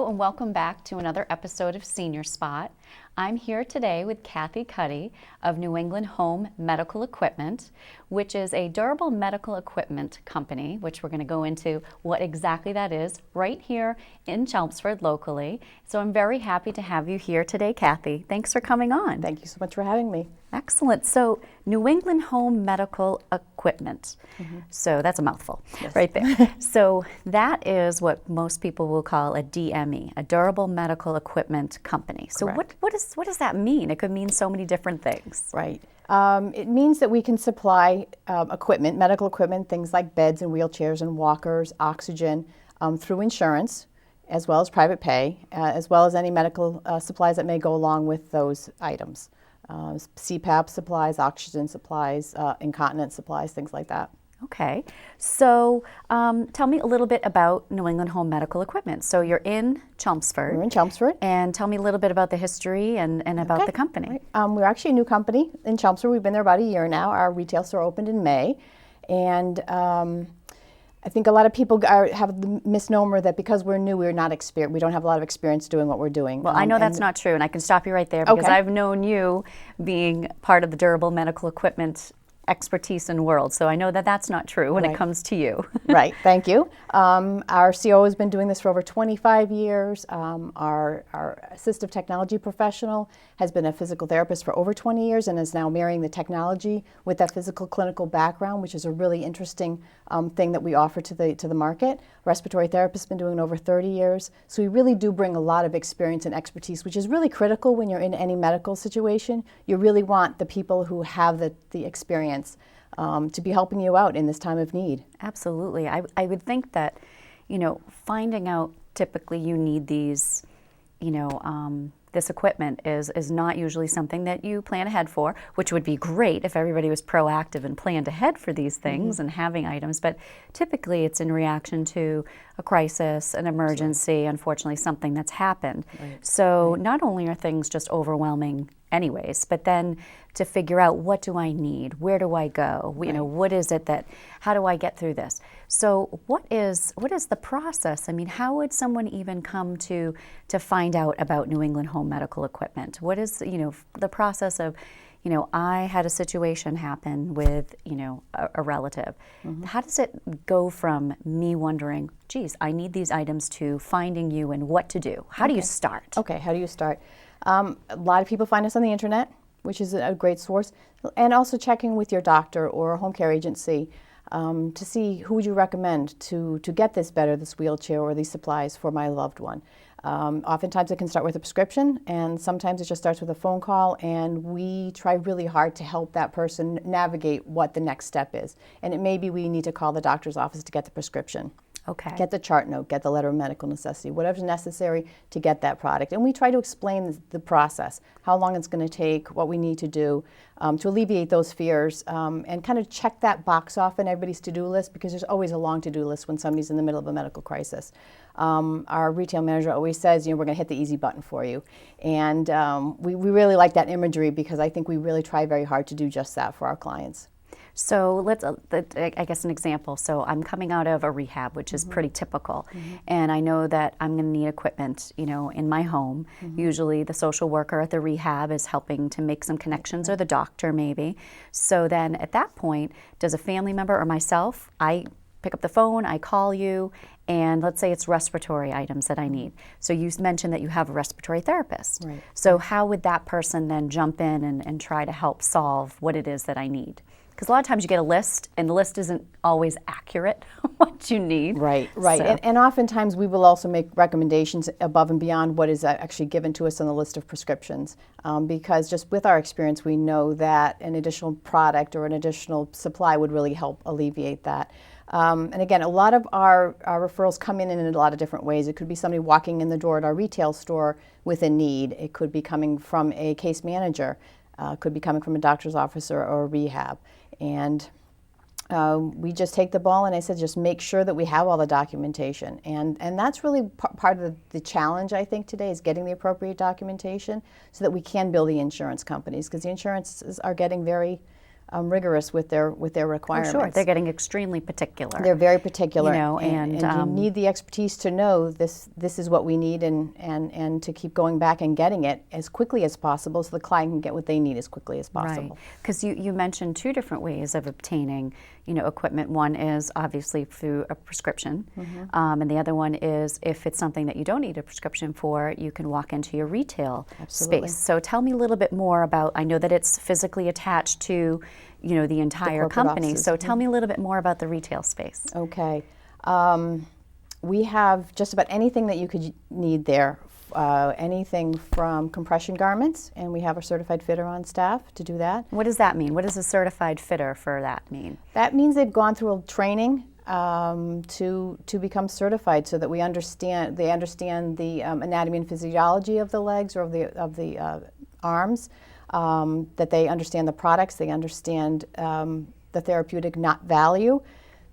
Hello and welcome back to another episode of Senior Spot. I'm here today with Kathy Cuddy of New England Home Medical Equipment, which is a durable medical equipment company, which we're going to go into what exactly that is right here in Chelmsford locally. So I'm very happy to have you here today, Kathy. Thanks for coming on. Thank you so much for having me. Excellent. So New England Home Medical Equipment. So that's a mouthful right there. So that is what most people will call a DME, a durable medical equipment company. So what does that mean? It could mean so many different things. Right. It means that we can supply equipment, medical equipment, things like beds and wheelchairs and walkers, oxygen, through insurance, as well as private pay, as well as any medical supplies that may go along with those items. CPAP supplies, oxygen supplies, incontinence supplies, things like that. Okay, so tell me a little bit about New England Home Medical Equipment. So you're in Chelmsford. We're in Chelmsford. And tell me a little bit about the history and about the company. Right. We're actually a new company in Chelmsford. We've been there about a year now. Our retail store opened in May. And I think a lot of people have the misnomer that because we're new, we're not experienced. We don't have a lot of experience doing what we're doing. Well, I know that's not true, and I can stop you right there because I've known you being part of the durable medical equipment expertise in world. So I know that that's not true when it comes to you. Right, thank you. Our CEO has been doing this for over 25 years. Our assistive technology professional has been a physical therapist for over 20 years and is now marrying the technology with that physical clinical background, which is a really interesting thing that we offer to the market. Respiratory therapist has been doing it over 30 years. So we really do bring a lot of experience and expertise, which is really critical when you're in any medical situation. You really want the people who have the experience to be helping you out in this time of need. Absolutely. I would think that, finding out typically you need these, this equipment is not usually something that you plan ahead for, which would be great if everybody was proactive and planned ahead for these things and having items. But typically it's in reaction to a crisis, an emergency, unfortunately something that's happened. So not only are things just overwhelming anyways, but then to figure out what do I need, where do I go, what is it how do I get through this? So what is the process? I mean, how would someone even come to find out about New England Home Medical Equipment? What is, the process of, I had a situation happen with, a relative. How does it go from me wondering, geez, I need these items to finding you and what to do? How do you start? Okay, how do you start? A lot of people find us on the internet, which is a great source, and also checking with your doctor or a home care agency to see who would you recommend to get this wheelchair or these supplies for my loved one. Oftentimes it can start with a prescription, and sometimes it just starts with a phone call, and we try really hard to help that person navigate what the next step is. And it may be we need to call the doctor's office to get the prescription. Okay. Get the chart note, get the letter of medical necessity, whatever's necessary to get that product. And we try to explain the process, how long it's going to take, what we need to do to alleviate those fears, and kind of check that box off in everybody's to-do list, because there's always a long to-do list when somebody's in the middle of a medical crisis. Our retail manager always says, we're going to hit the easy button for you. And we really like that imagery, because I think we really try very hard to do just that for our clients. So let's, I guess an example. So I'm coming out of a rehab, which is pretty typical. And I know that I'm going to need equipment, in my home. Usually the social worker at the rehab is helping to make some connections, or the doctor maybe. So then at that point, does a family member or myself, I pick up the phone, I call you, and let's say it's respiratory items that I need. So you mentioned that you have a respiratory therapist. Right. So how would that person then jump in and try to help solve what it is that I need? Because a lot of times you get a list, and the list isn't always accurate what you need. Right. So. And oftentimes we will also make recommendations above and beyond what is actually given to us on the list of prescriptions, because just with our experience, we know that an additional product or an additional supply would really help alleviate that. And again, a lot of our referrals come in a lot of different ways. It could be somebody walking in the door at our retail store with a need. It could be coming from a case manager. Could be coming from a doctor's office or a rehab. And we just take the ball, and I said, just make sure that we have all the documentation. And that's really part of the challenge, I think, today, is getting the appropriate documentation so that we can bill the insurance companies, because the insurances are getting very rigorous with their requirements. Sure, they're getting extremely particular. They're very particular, You know, and you need the expertise to know this is what we need, and to keep going back and getting it as quickly as possible, so the client can get what they need as quickly as possible. Right, because you mentioned two different ways of obtaining, equipment. One is obviously through a prescription, and the other one is if it's something that you don't need a prescription for, you can walk into your retail Absolutely. space. So tell me a little bit more about. I know that it's physically attached to, the entire corporate company. offices. So tell me a little bit more about the retail space. Okay. We have just about anything that you could need there. Anything from compression garments, and we have a certified fitter on staff to do that. What does that mean? What does a certified fitter for that mean? That means they've gone through a training to become certified, so that they understand the anatomy and physiology of the legs or of the arms, that they understand the products, they understand the therapeutic value.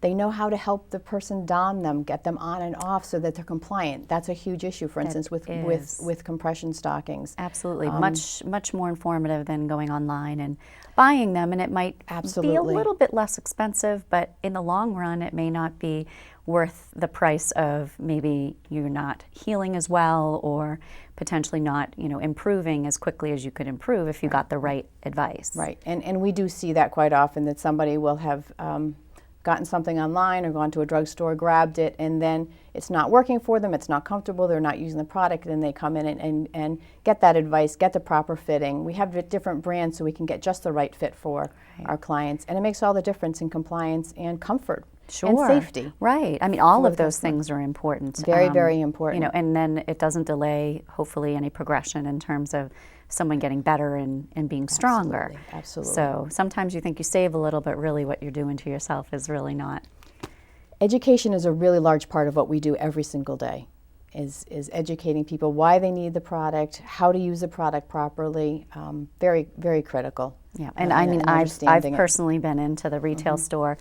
They know how to help the person don them, get them on and off so that they're compliant. That's a huge issue, for instance, with compression stockings. Absolutely, much more informative than going online and buying them, and it might be a little bit less expensive, but in the long run, it may not be worth the price of maybe you're not healing as well, or potentially not, improving as quickly as you could improve if you got the right advice. Right, and we do see that quite often, that somebody will have gotten something online or gone to a drugstore, grabbed it, and then it's not working for them, it's not comfortable, they're not using the product, and they come in and get that advice, get the proper fitting. We have different brands so we can get just the right fit for our clients, and it makes all the difference in compliance and comfort. Sure. And safety. Right. I mean, all of those things are important. Very, very important. And then it doesn't delay, hopefully, any progression in terms of someone getting better and being stronger. Absolutely. So sometimes you think you save a little, but really what you're doing to yourself is really not. Education is a really large part of what we do every single day, is educating people why they need the product, how to use the product properly. Very, very critical. Yeah, and I mean, I've personally been into the retail store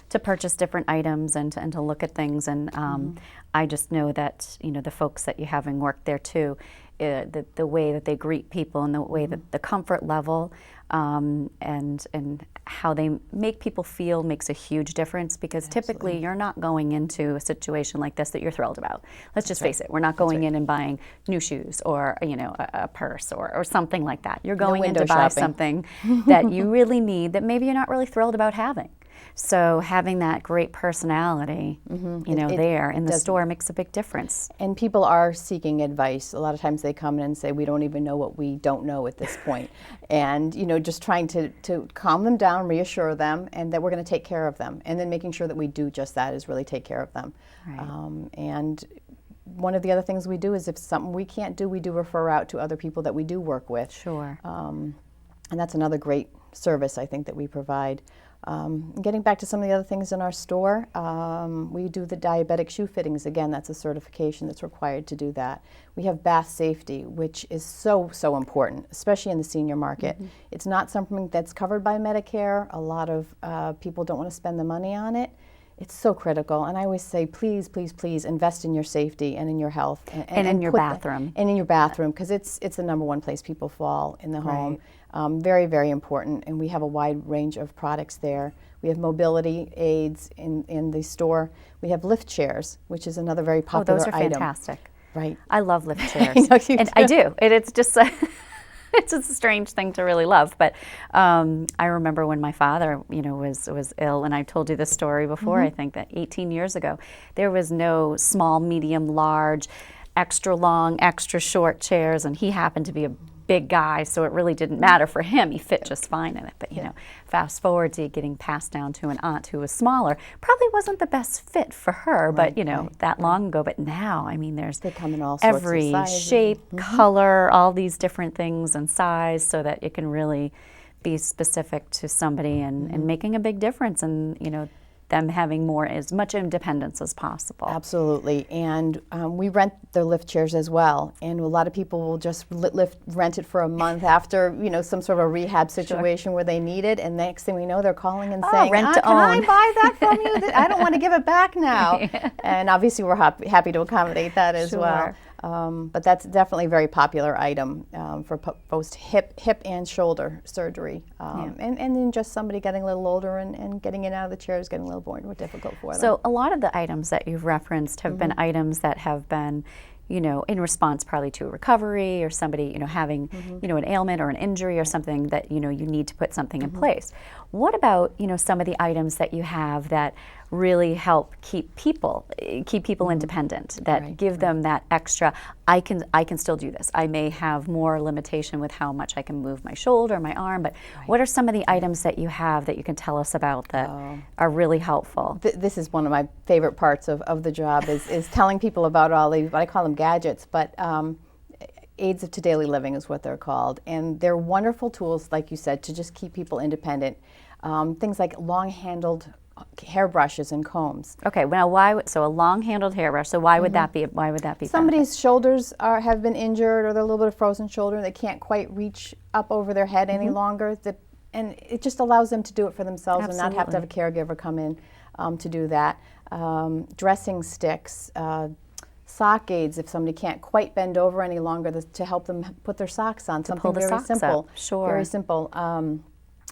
to purchase different items and to look at things, and I just know that the folks that you having worked there too, the way that they greet people and the way that the comfort level and how they make people feel makes a huge difference, because typically you're not going into a situation like this that you're thrilled about. Let's just face it, we're not going in and buying new shoes or a purse or something like that. You're going in to buy something that you really need that maybe you're not really thrilled about having. So having that great personality, there in the store makes a big difference. And people are seeking advice. A lot of times they come in and say, we don't even know what we don't know at this point. And, just trying to calm them down, reassure them, and that we're going to take care of them. And then making sure that we do just that, is really take care of them. Right. And one of the other things we do is, if it's something we can't do, we do refer out to other people that we do work with. Sure. And that's another great service, I think, that we provide. Getting back to some of the other things in our store, we do the diabetic shoe fittings. Again, that's a certification that's required to do that. We have bath safety, which is so important, especially in the senior market. It's not something that's covered by Medicare. A lot of people don't want to spend the money on it. It's so critical, and I always say, please, please, please invest in your safety and in your health, and in your bathroom. And in your bathroom, because it's the number one place people fall in the home. Very, very important, and we have a wide range of products there. We have mobility aids in the store. We have lift chairs, which is another very popular item. Oh, those are fantastic. Right. I love lift chairs. I know you and do. I do. It's just it's a strange thing to really love, but I remember when my father, was ill, and I told you this story before. I think that 18 years ago, there was no small, medium, large, extra long, extra short chairs, and he happened to be a big guy, so it really didn't matter for him. He fit just fine in it. But fast forward to getting passed down to an aunt who was smaller, probably wasn't the best fit for her, but that long ago. But now, I mean, they come in all sorts of every sizes. shape, color, all these different things and size, so that it can really be specific to somebody and making a big difference, and them having as much independence as possible. Absolutely, and we rent the lift chairs as well, and a lot of people will just rent it for a month after some sort of a rehab situation where they need it, and next thing we know, they're calling and saying, rent to can own. I buy that from you? I don't want to give it back now. And obviously we're happy to accommodate that as well. But that's definitely a very popular item for both hip and shoulder surgery. And then just somebody getting a little older and getting in and out of the chair is getting a little more difficult for them. So a lot of the items that you've referenced have been items that have been, in response probably to a recovery or somebody, having, an ailment or an injury or something that, you need to put something in place. What about, some of the items that you have that really help keep people independent, that give them that extra, I can still do this. I may have more limitation with how much I can move my shoulder, my arm, but what are some of the items that you have that you can tell us about that are really helpful? This is one of my favorite parts of the job is telling people about all these, I call them gadgets, but aids to daily living is what they're called. And they're wonderful tools, like you said, to just keep people independent. Things like long-handled hairbrushes and combs. Okay, well, so a long-handled hairbrush. So why would that be? Why would that be? Somebody's shoulders have been injured, or they're a little bit of frozen shoulder. They can't quite reach up over their head any longer. And it just allows them to do it for themselves and not have to have a caregiver come in to do that. Dressing sticks, sock aids if somebody can't quite bend over any longer to help them put their socks on. Something very simple. Sure. Very simple.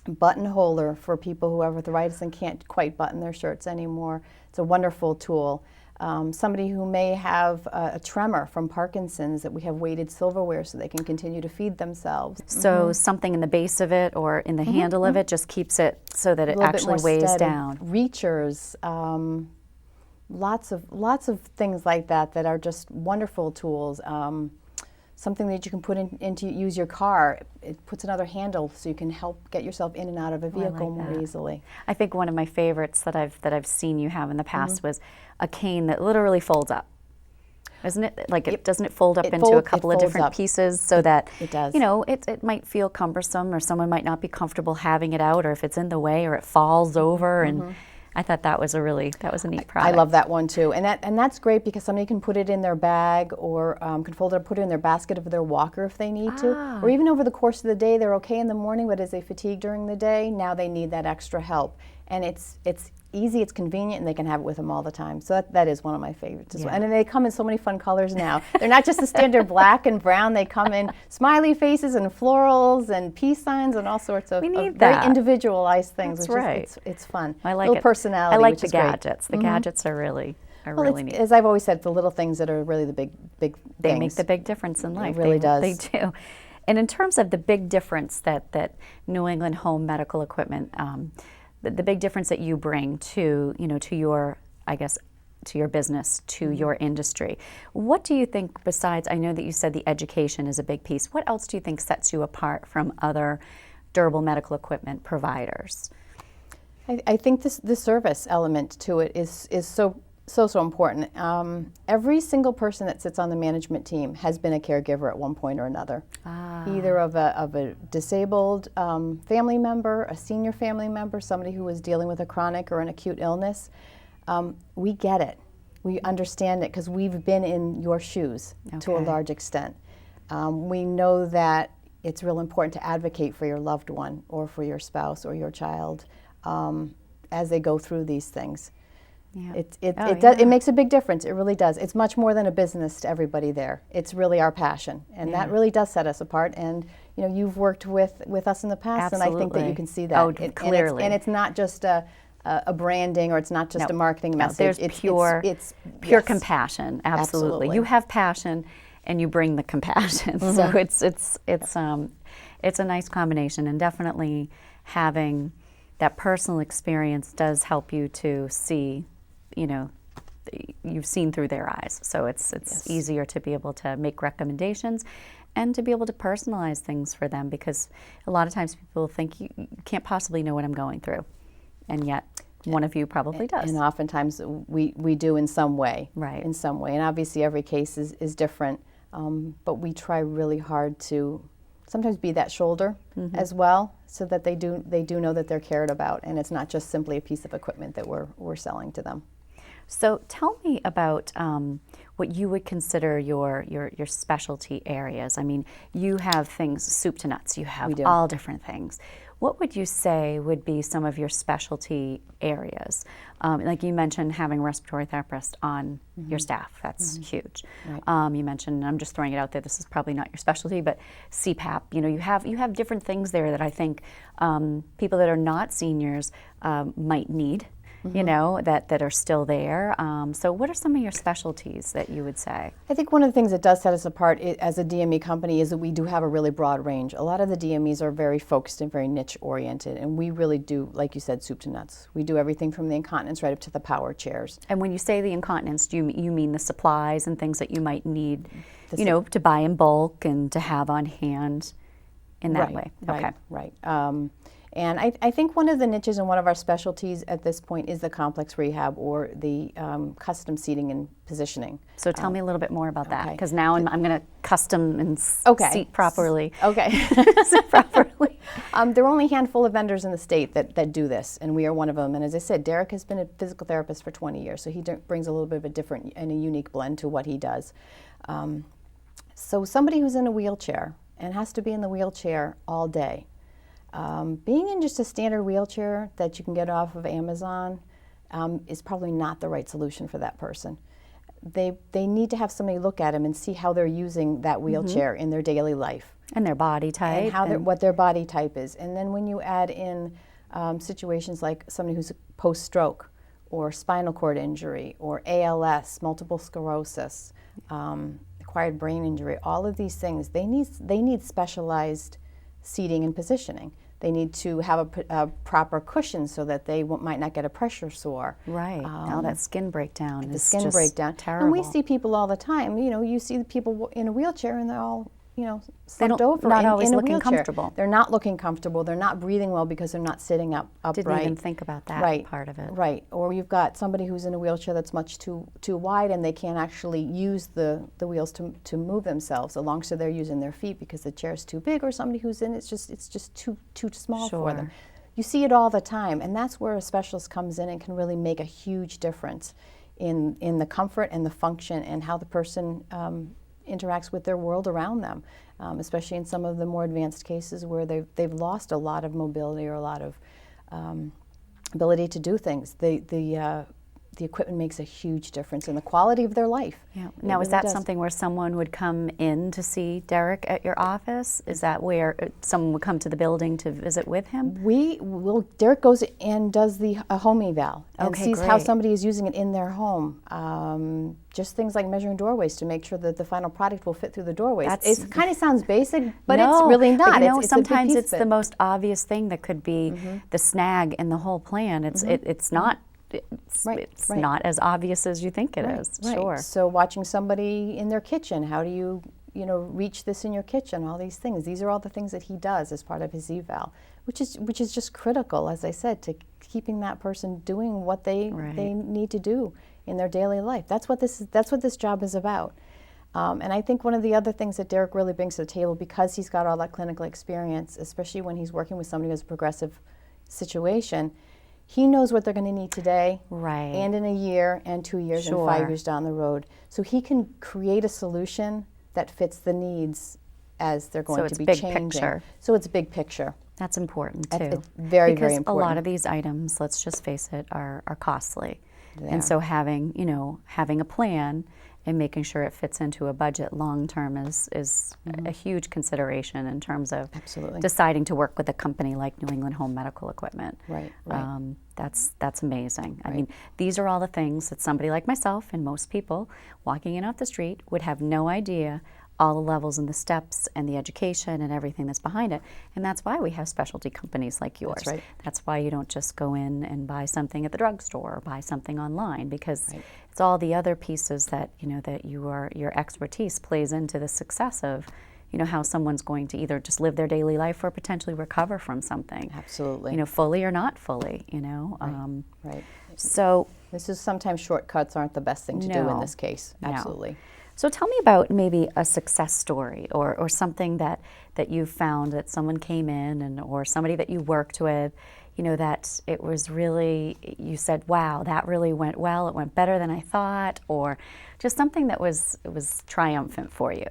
Button holder for people who have arthritis and can't quite button their shirts anymore. It's a wonderful tool. Somebody who may have a tremor from Parkinson's, that we have weighted silverware so they can continue to feed themselves. So something in the base of it or in the handle of it just keeps it so that it actually weighs down. Reachers, lots of things like that are just wonderful tools. Something that you can put into use your car. It puts another handle so you can help get yourself in and out of a vehicle more easily. I think one of my favorites that I've seen you have in the past was a cane that literally folds up. Isn't it? Like, doesn't it fold up into a couple of different pieces so that, it does. It might feel cumbersome, or someone might not be comfortable having it out, or if it's in the way, or it falls over. And I thought that was a neat product. I love that one too, and that's great because somebody can put it in their bag, or can fold it up, put it in their basket of their walker if they need to, or even over the course of the day. They're okay in the morning, but as they fatigue during the day, now they need that extra help. And it's easy, it's convenient, and they can have it with them all the time. So that is one of my favorites as well. And they come in so many fun colors now. They're not just the standard black and brown. They come in smiley faces and florals and peace signs and all sorts of very individualized things. That's which right. is, it's fun. I like little it. personality. I like which the is great. gadgets. The gadgets are really neat. As I've always said, the little things that are really the big things. They make the big difference in life. It really does. They do. And in terms of the big difference that New England Home Medical Equipment, the big difference that you bring to your, to your business, to your industry, what do you think, besides, I know that you said the education is a big piece, what else do you think sets you apart from other durable medical equipment providers? I think the service element to it is so important. Every single person that sits on the management team has been a caregiver at one point or another, either of a disabled family member, a senior family member, somebody who is dealing with a chronic or an acute illness. We get it. We understand it because we've been in your shoes to a large extent. We know that it's real important to advocate for your loved one or for your spouse or your child as they go through these things. Yeah. It makes a big difference. It really does. It's much more than a business to everybody there. It's really our passion, and that really does set us apart. And you've worked with us in the past, Absolutely. And I think that you can see that. Clearly. And it's not just a branding, or it's not just a marketing message. There's pure compassion. Absolutely. You have passion, and you bring the compassion. So it's a nice combination, and definitely having that personal experience does help you to see, you've seen through their eyes. So it's easier to be able to make recommendations and to be able to personalize things for them, because a lot of times people think you can't possibly know what I'm going through, and yet one of you probably does. And oftentimes we do in some way. Right. In some way. And obviously every case is different, but we try really hard to sometimes be that shoulder as well, so that they do know that they're cared about, and it's not just simply a piece of equipment that we're selling to them. So tell me about what you would consider your specialty areas. I mean, you have things soup to nuts. You have We do. all different things. What would you say would be some of your specialty areas? Like you mentioned, having a respiratory therapist on your staff. That's huge. Right. You mentioned, I'm just throwing it out there, this is probably not your specialty, but CPAP. You know, you have different things there that I think people that are not seniors might need. You know, that are still there. So what are some of your specialties that you would say? I think one of the things that does set us apart as a DME company is that we do have a really broad range. A lot of the DMEs are very focused and very niche oriented, and we really do, like you said, soup to nuts. We do everything from the incontinence right up to the power chairs. And when you say the incontinence, do you mean the supplies and things that you might need, you know, to buy in bulk and to have on hand in that way? Okay. Right. And I think one of the niches and one of our specialties at this point is the complex rehab or the custom seating and positioning. So tell me a little bit more about that, okay. because now I'm going to custom and seat properly. Okay. Sit properly. There are only a handful of vendors in the state that do this, and we are one of them. And as I said, Derek has been a physical therapist for 20 years, so he brings a little bit of a different and a unique blend to what he does. So somebody who's in a wheelchair and has to be in the wheelchair all day, being in just a standard wheelchair that you can get off of Amazon is probably not the right solution for that person. They need to have somebody look at them and see how they're using that wheelchair in their daily life. And their body type. And what their body type is. And then when you add in situations like somebody who's post-stroke or spinal cord injury or ALS, multiple sclerosis, acquired brain injury, all of these things, they need specialized seating and positioning. They need to have a proper cushion so that they might not get a pressure sore. Right. All that skin breakdown The is skin just breakdown. terrible. And we see people all the time. You know, you see the people in a wheelchair and they're all, you know, slumped don't- over not in always a looking wheelchair. comfortable. They're not looking comfortable. They're not breathing well because they're not sitting upright. Didn't even think about that part of it. Right. Or you've got somebody who's in a wheelchair that's much too wide and they can't actually use the wheels to move themselves along, so they're using their feet because the chair's too big, or somebody who's in it's just too small for them. You see it all the time, and that's where a specialist comes in and can really make a huge difference in the comfort and the function and how the person interacts with their world around them, especially in some of the more advanced cases where they've lost a lot of mobility or a lot of ability to do things. The equipment makes a huge difference in the quality of their life. Yeah. Now, is that something where someone would come in to see Derek at your office? Is that where someone would come to the building to visit with him? Derek goes and does a home eval and sees how great. somebody is using it in their home. Just things like measuring doorways to make sure that the final product will fit through the doorways. It kind of sounds basic, but No, it's really not. But you know, it's a big sometimes piece it's of the it. most obvious thing that could be the snag in the whole plan. It's not. It's not as obvious as you think it is. Right. Sure. So watching somebody in their kitchen, how do you reach this in your kitchen? All these things. These are all the things that he does as part of his eval, which is just critical, as I said, to keeping that person doing what they need to do in their daily life. That's what this job is about. And I think one of the other things that Derek really brings to the table, because he's got all that clinical experience, especially when he's working with somebody who has a progressive situation, he knows what they're going to need today, and in a year, and 2 years, and 5 years down the road. So he can create a solution that fits the needs as they're going to be big changing. Picture. So it's big picture. That's important too. It's very, because very important. a lot of these items, let's just face it, are costly. They and are. so having a plan and making sure it fits into a budget long term is a huge consideration in terms of Absolutely. deciding to work with a company like New England Home Medical Equipment. Right. That's amazing. I mean, these are all the things that somebody like myself and most people walking in off the street would have no idea all the levels and the steps and the education and everything that's behind it. And that's why we have specialty companies like yours. That's right. That's why you don't just go in and buy something at the drugstore or buy something online, because it's all the other pieces that, that your expertise plays into the success of, how someone's going to either just live their daily life or potentially recover from something. Absolutely. Fully or not fully, Right. So This is sometimes shortcuts aren't the best thing to do in this case. No. Absolutely. So tell me about maybe a success story or something that you found that someone came in or somebody that you worked with, that it was really, you said, wow, that really went well, it went better than I thought, or just something that was triumphant for you?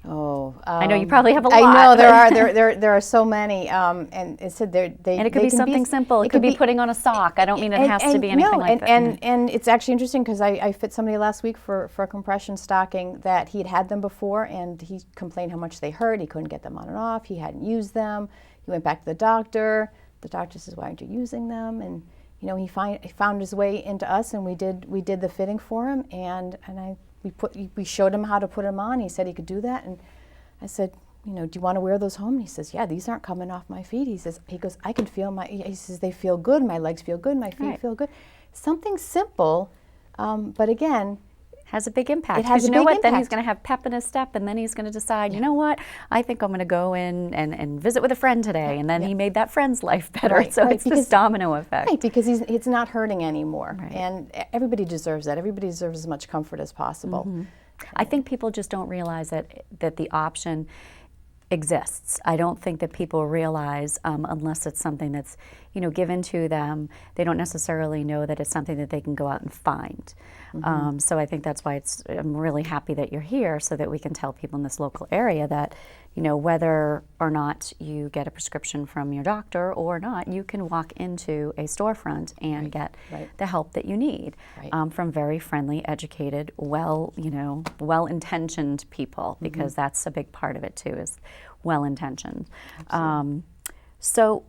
Oh, I know you probably have a lot. I know there are so many, and it said they and it could be something simple. It could be putting on a sock. I don't mean it has to be anything like that. And it's actually interesting because I fit somebody last week for a compression stocking that he'd had them before, and he complained how much they hurt. He couldn't get them on and off. He hadn't used them. He went back to the doctor. The doctor says, "Why aren't you using them?" And he found his way into us, and we did the fitting for him, and we showed him how to put them on. He said he could do that, and I said, do you want to wear those home? And he says, yeah, these aren't coming off my feet. He goes, I can feel he says, they feel good. My legs feel good. My feet feel good. Something simple, but again, has a big impact. It has a you know big what? impact. Then he's going to have pep in his step, and then he's going to decide, you know what? I think I'm going to go in and visit with a friend today, and then he made that friend's life better. Right, so right, it's this domino effect. Right, because it's not hurting anymore, Right. and everybody deserves that. Everybody deserves as much comfort as possible. Mm-hmm. I think people just don't realize that the option exists. I don't think that people realize unless it's something that's given to them. They don't necessarily know that it's something that they can go out and find. Mm-hmm. So I think that's why I'm really happy that you're here, so that we can tell people in this local area that whether or not you get a prescription from your doctor or not, you can walk into a storefront and get the help that you need from very friendly, educated, well-intentioned people, because that's a big part of it too, is well-intentioned. So,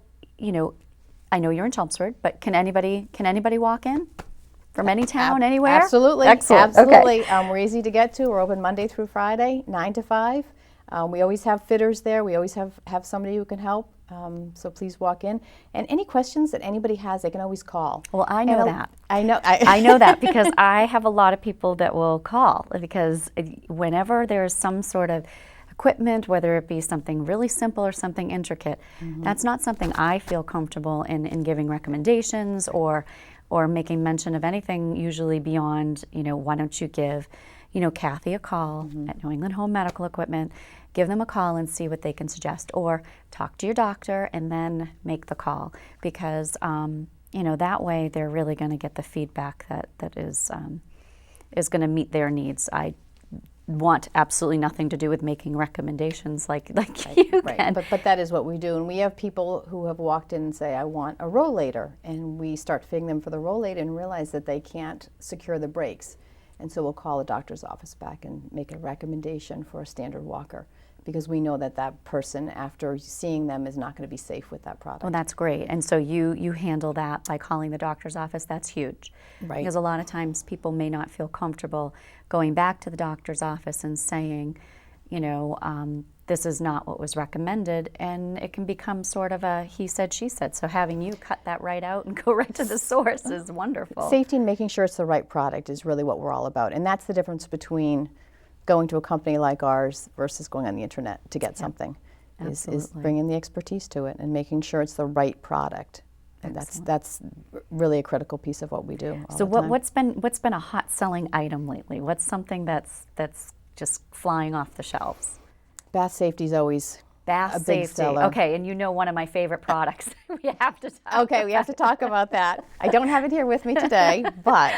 I know you're in Chelmsford, but can anybody walk in from any town, anywhere? Absolutely. Excellent. Absolutely. Okay. We're easy to get to. We're open Monday through Friday, 9 to 5. We always have fitters there. We always have somebody who can help. So please walk in. And any questions that anybody has, they can always call. Well, I know that. I know. I know that because I have a lot of people that will call, because whenever there's some sort of equipment, whether it be something really simple or something intricate, that's not something I feel comfortable in giving recommendations or making mention of anything usually beyond, why don't you give, Kathy a call at New England Home Medical Equipment, give them a call and see what they can suggest, or talk to your doctor and then make the call, because, that way they're really going to get the feedback that is going to meet their needs. I want absolutely nothing to do with making recommendations like you can. But that is what we do, and we have people who have walked in and say, I want a rollator, and we start fitting them for the rollator and realize that they can't secure the brakes, and so we'll call the doctor's office back and make a recommendation for a standard walker, because we know that person, after seeing them, is not going to be safe with that product. Well, that's great. And so you handle that by calling the doctor's office. That's huge. Right. Because a lot of times people may not feel comfortable going back to the doctor's office and saying, this is not what was recommended, and it can become sort of a he said, she said. So having you cut that right out and go right to the source is wonderful. Safety and making sure it's the right product is really what we're all about. And that's the difference between going to a company like ours versus going on the internet to get something, is bringing the expertise to it and making sure it's the right product. And that's really a critical piece of what we do. So what's been a hot selling item lately? What's something that's just flying off the shelves? Bath safety is always a big seller. Okay, and one of my favorite products. We have to talk. Okay, we have to talk about that. I don't have it here with me today, but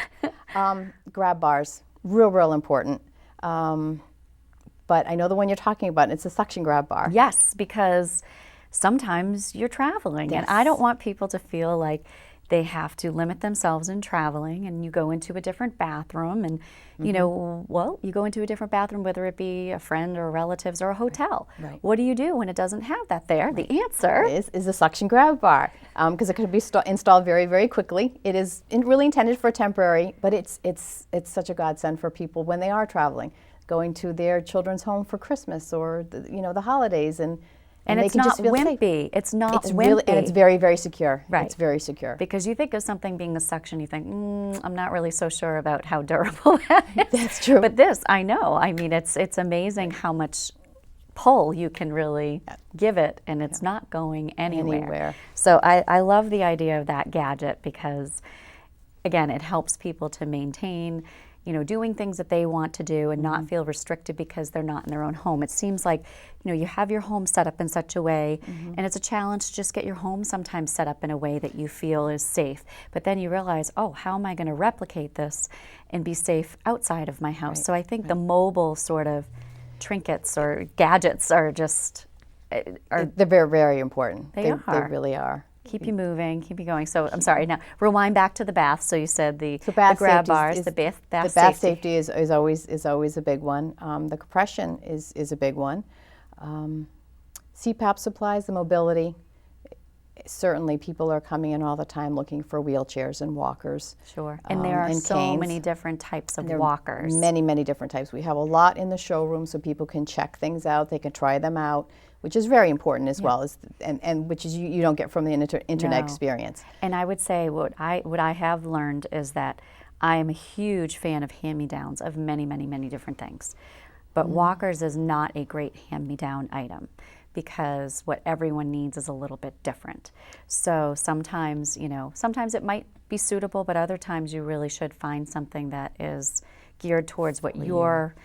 grab bars, real important. But I know the one you're talking about, and it's a suction grab bar. Yes, because sometimes you're traveling, and I don't want people to feel like they have to limit themselves in traveling, and you go into a different bathroom, and you go into a different bathroom, whether it be a friend or relatives or a hotel. Right. What do you do when it doesn't have that there? The answer is a suction grab bar, because it could be installed very, very quickly. It is really intended for temporary, but it's such a godsend for people when they are traveling, going to their children's home for Christmas or the holidays, and it's they can not just feel wimpy. safe. It's not wimpy. Really, and it's very, very secure. Right. It's very secure. Because you think of something being a suction, you think, I'm not really so sure about how durable that is. That's true. But this, I know. I mean, it's amazing how much pull you can really give it, and it's not going anywhere. So I love the idea of that gadget because, again, it helps people to maintain, doing things that they want to do and not feel restricted because they're not in their own home. It seems like, you have your home set up in such a way, and it's a challenge to just get your home sometimes set up in a way that you feel is safe. But then you realize, oh, how am I going to replicate this and be safe outside of my house? So I think the mobile sort of trinkets or gadgets are just... They're very, very important. They are. They really are. Keep you moving, keep you going. So I'm sorry, now rewind back to the bath. So you said the bath grab safety bars, is the bath the bath safety is always a big one. The compression is a big one. CPAP supplies, the mobility. Certainly people are coming in all the time looking for wheelchairs and walkers. Sure, and there are so canes. many different types of There are walkers. Many, many different types. We have a lot in the showroom so people can check things out, they can try them out, which is very important as well, and which is you don't get from the internet experience. And I would say what I have learned is that I am a huge fan of hand-me-downs of many, many, many different things. But walkers is not a great hand-me-down item, because what everyone needs is a little bit different. So sometimes, sometimes it might be suitable, but other times you really should find something that is geared towards what your,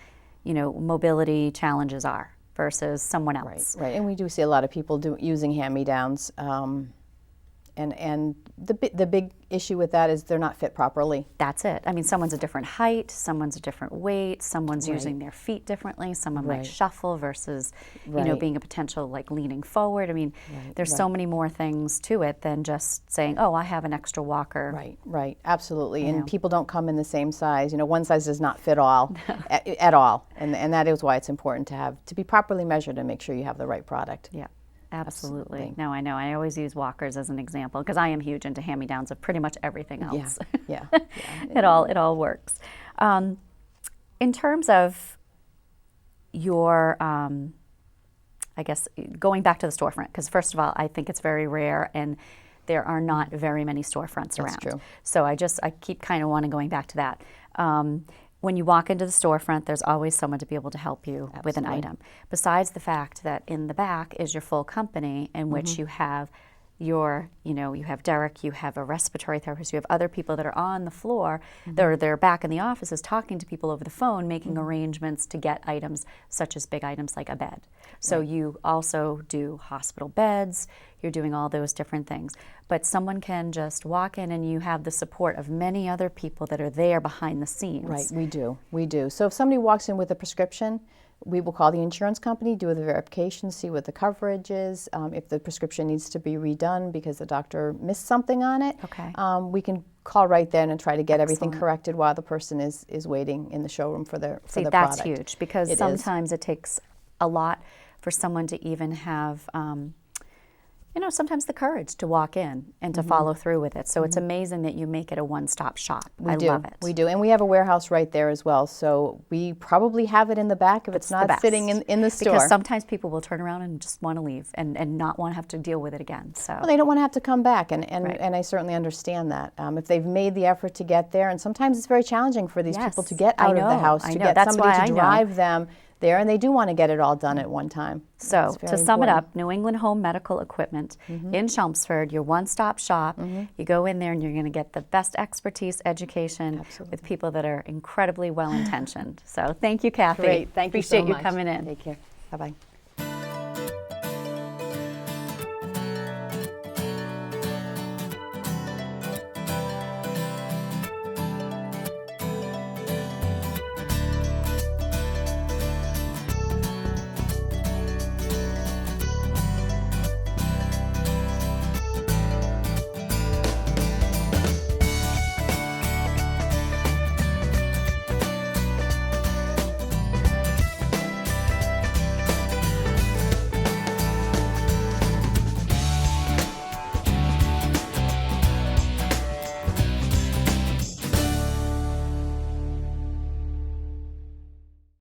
mobility challenges are versus someone else. Right. And we do see a lot of people using hand-me-downs. And the big issue with that is they're not fit properly. That's it. I mean, someone's a different height, someone's a different weight, someone's using their feet differently, someone might shuffle versus, being a potential like leaning forward. I mean, there's so many more things to it than just saying, oh, I have an extra walker. Right, absolutely. And people don't come in the same size. One size does not fit all at all. And that is why it's important to be properly measured and make sure you have the right product. Yeah. Absolutely. No, I know. I always use walkers as an example because I am huge into hand-me-downs of pretty much everything else. Yeah. It all works. In terms of your, I guess, going back to the storefront, because first of all, I think it's very rare and there are not very many storefronts around. That's true. So I keep kind of wanting going back to that. When you walk into the storefront, there's always someone to be able to help you with an item. Besides the fact that in the back is your full company in which you have you have Derek, you have a respiratory therapist, you have other people that are on the floor, they're back in the offices talking to people over the phone, making arrangements to get items such as big items like a bed. So you also do hospital beds, you're doing all those different things. But someone can just walk in and you have the support of many other people that are there behind the scenes. Right, we do. So if somebody walks in with a prescription, we will call the insurance company, do the verification, see what the coverage is. If the prescription needs to be redone because the doctor missed something on it, we can call right then and try to get everything corrected while the person is waiting in the showroom for the product. That's huge because sometimes it takes a lot for someone to even have sometimes the courage to walk in and to follow through with it. So it's amazing that you make it a one-stop shop. I love it. We do. And we have a warehouse right there as well. So we probably have it in the back if it's not sitting in the store. Because sometimes people will turn around and just want to leave and not want to have to deal with it again. So they don't want to have to come back. And I certainly understand that. If they've made the effort to get there, and sometimes it's very challenging for these people to get out of the house, to get somebody to drive them there, and they do want to get it all done at one time. So to sum it up, New England Home Medical Equipment in Chelmsford, your one-stop shop. You go in there and you're going to get the best expertise, education with people that are incredibly well-intentioned. So thank you, Kathy. Great. Thank you so much. Appreciate you coming in. Take care. Bye-bye.